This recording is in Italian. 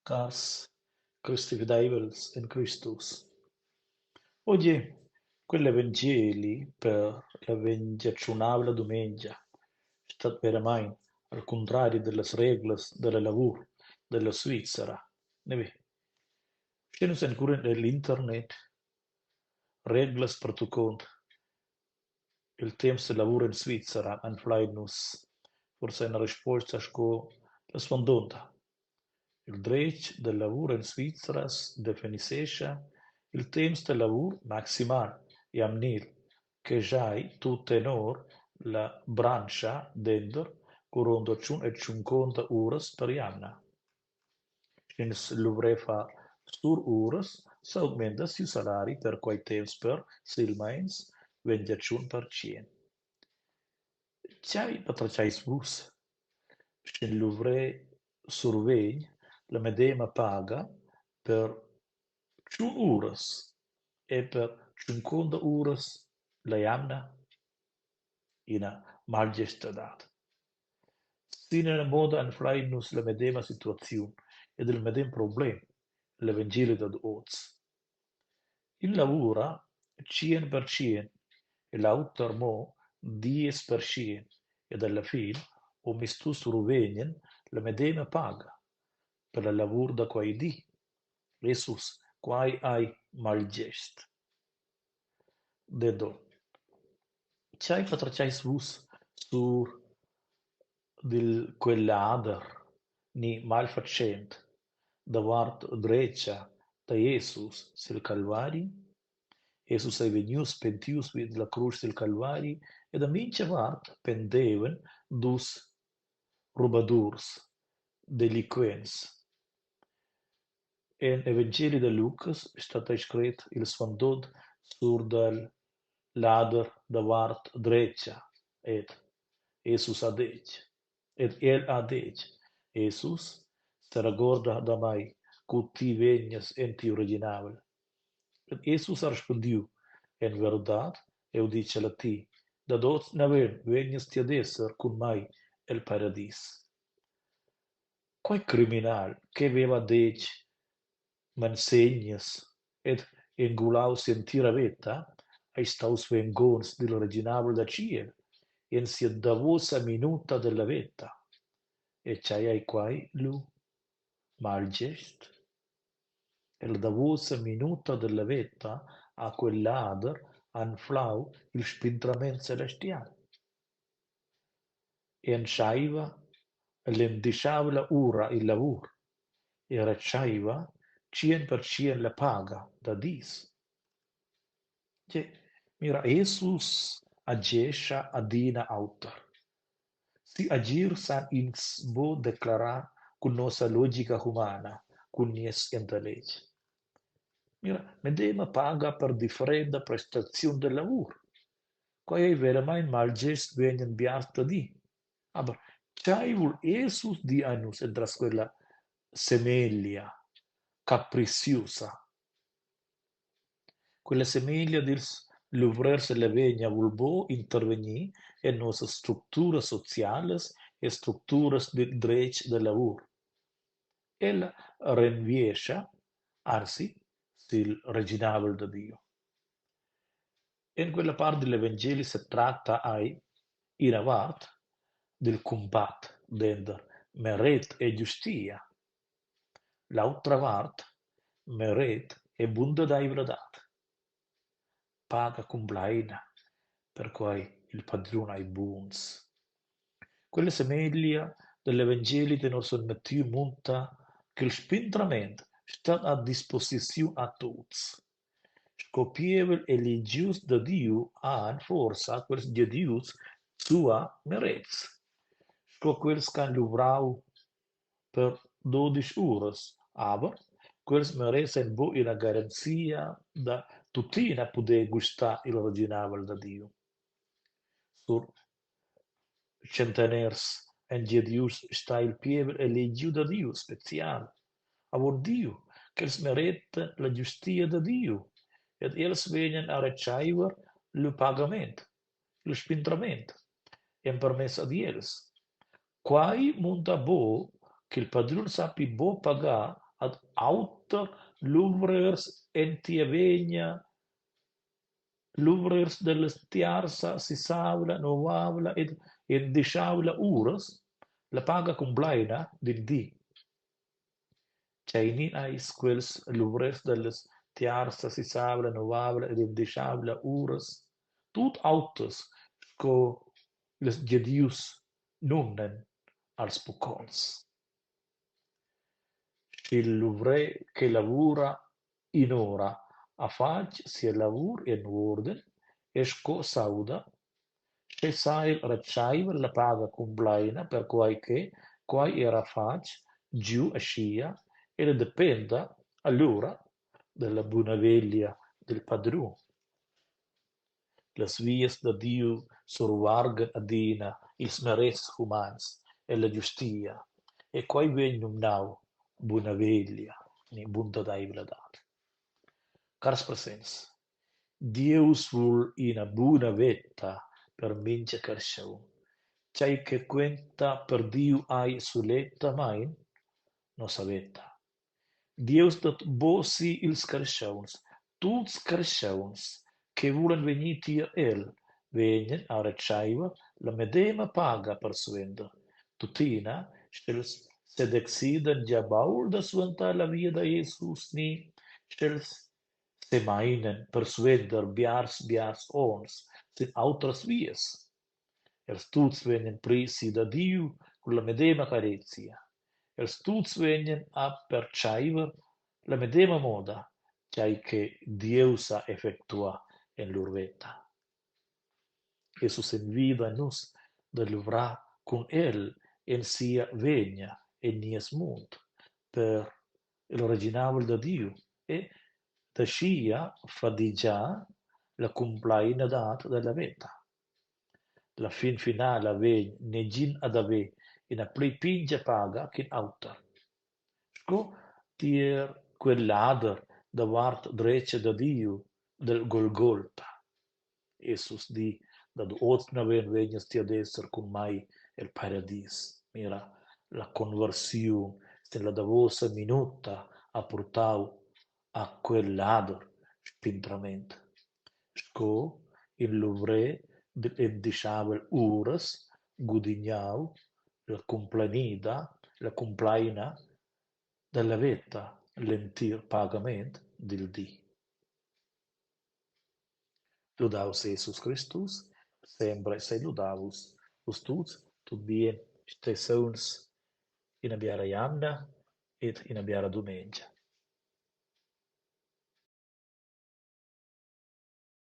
Cars Christi Fidevels in Christus. Oggi, quell'Evangeli per la vengiacionabla domenica, stat veramente al contrario delle regole del lavoro della Svizzera. C'è ancora nell'internet regole per tu conto. Il tempo di lavoro in Svizzera anfluisce forse una risposta a la sfondata. Il diritto del lavoro in Svizzera definisce il tempo di lavoro maximale e amnil che già tu tenor la brancia dentro con 250 ore per anno. Sinds l'uvrefa sur ures s'augmenta il salari per quei temps per silmeins 21%. Tgei patrachais vus, sin l'uvre survegn la medema paga per 1 ures e per 50 ures la ina malgestadat. Sin in modo anflainus la medema situazione ed il medem problem, l'Evangelo da oz. In lavora 100% e l'autor mo 10% ed alla fine o mistus ruvegnen la medema paga per la lavur da quai di. Jesus quai ai malgest. Dedo. C'hai patrachais vus sur quell'ader ni malfacent davart drecha da Jesus sil Calvari. Jesus è venius pentius vid la cruz del Calvari ed a mince vart pendeven dus rubadurs delinquents. En Evangeli de Lucas stat scret il svandod sur dal lader davart drecha et Jesus adec. Et el adec. Jesus se recorda da mai cuti vegnas enti originavel. Et Jesus respondiu, en verdad, eu dice a ti, da dot naven vegnas ti ad esser cum mai el paradis. Quai criminal che aveva dec mansegnas et engulau sentira veta, ai staus vengons dell'originale da ciel, en sia davosa minuta della veta, e c'hai ai quai lu malgest. E la davosa minuta della veta a quell'ader anflau il spintrament celestial. E ansciaiva l'endisciavla ura il lavur, e racciaiva 100% la paga da dis. Mira, Jesus agesha adina autor. Si agir san ins bo declarar con nossa logica humana, con nies intelligence. Mira, medema paga per differente prestazione del lavoro. Quai veramente mal gest venen biasta di. Aber c'hai vul Jesus di annus entras quella semelia capriciosa. Quella semelia dils l'uvrer se le vegna vulbo intervenir en nos structuras sociales e structuras de drech de lavur. Ella renviescia, anzi, sil reginabel de Dio. In quella parte dell'Evangeli si tratta in avart del combat denter meret e giustia. L'altra part, meret e bunda da ivradat. Paga complaina, per cui il padrone ai buons. Quella semiglia dell'Evangeli de nos Mattiu munta che il spintrament sta a disposizione a tutti. Scopievel eligius da Dio han forsa quels de Dius sua merez. Quels can luvrau per 12 ures, aber quels merecen bo una garanzia da tutina poder gustar il original da Dio. Sur centeners en Dius sta il pievel eligiu da Dio special. Avon Dio, che els merita la giustia da Dio, ed els venen a receiver il pagament, il spintrament, en permessa di els. Quai munta bo che il padrone sappi bo pagar ad auter luvrers entie vegna, luvrers del tiarsa si saula, novavla ed disciaula ures, la paga compleina del di. Chainin ais quels luvrers del tiarsa si saula, novavla ed disciaula ures, tut autos sco les gedius nunnen als pucons. Il luvrer che lavora in ora a fac sia lavur in orden, esco sauda, e sai racciaiva la paga compleina per quai era fac giù a scia e dipenda allora dalla buonaveglia del padrone. Las vias da Diu survargan adina ils merets humans e la giustia, e quai vegnum nau buonaveglia, ni bunta dai vladat. Cars presents, Deus vul ina buona vetta per mince carsciau, chai che quenta per Diu ai suletta main, no savetta. Deus dat bosi ils carsciauns, tuts carsciauns, che vulen venir tia el, vegnen a recaiva la medema paga per suenda. Tutina, stels sed exiden ja baul da suenta la via da Jesus ni, stels se mainen per suender biars ons, sin autras vias. Els tuts vegnen presi da Diu con la medema carezia. Els tuts vegnen a perciaiver la medema moda, chai che Dieu sa effectua en l'urveta. Jesus envida nus de luvrar con El en sia vegna en nies mund per l'original da Diu e da scia fadigia la complaina dat della veta. La fin finala vegn negin ad ave ina plei pingia paga kin auta. Sco tier quel lader davart drece da Diu del Golgolta. Jesus di dad otna ven vegnas ti ad esser cum mai el paradis. Mira, la conversiun sten la davosa minuta ha portau a quel lader spintrament. Sco in luvre et disciavel uras gudignau la complanida, la complaina della vetta lentir pagament del di. Ludaus Jesus Christus, sempre sei ludavus, us tuts, tut bien, stesauns in abiara Ianna et in abiara Domengia.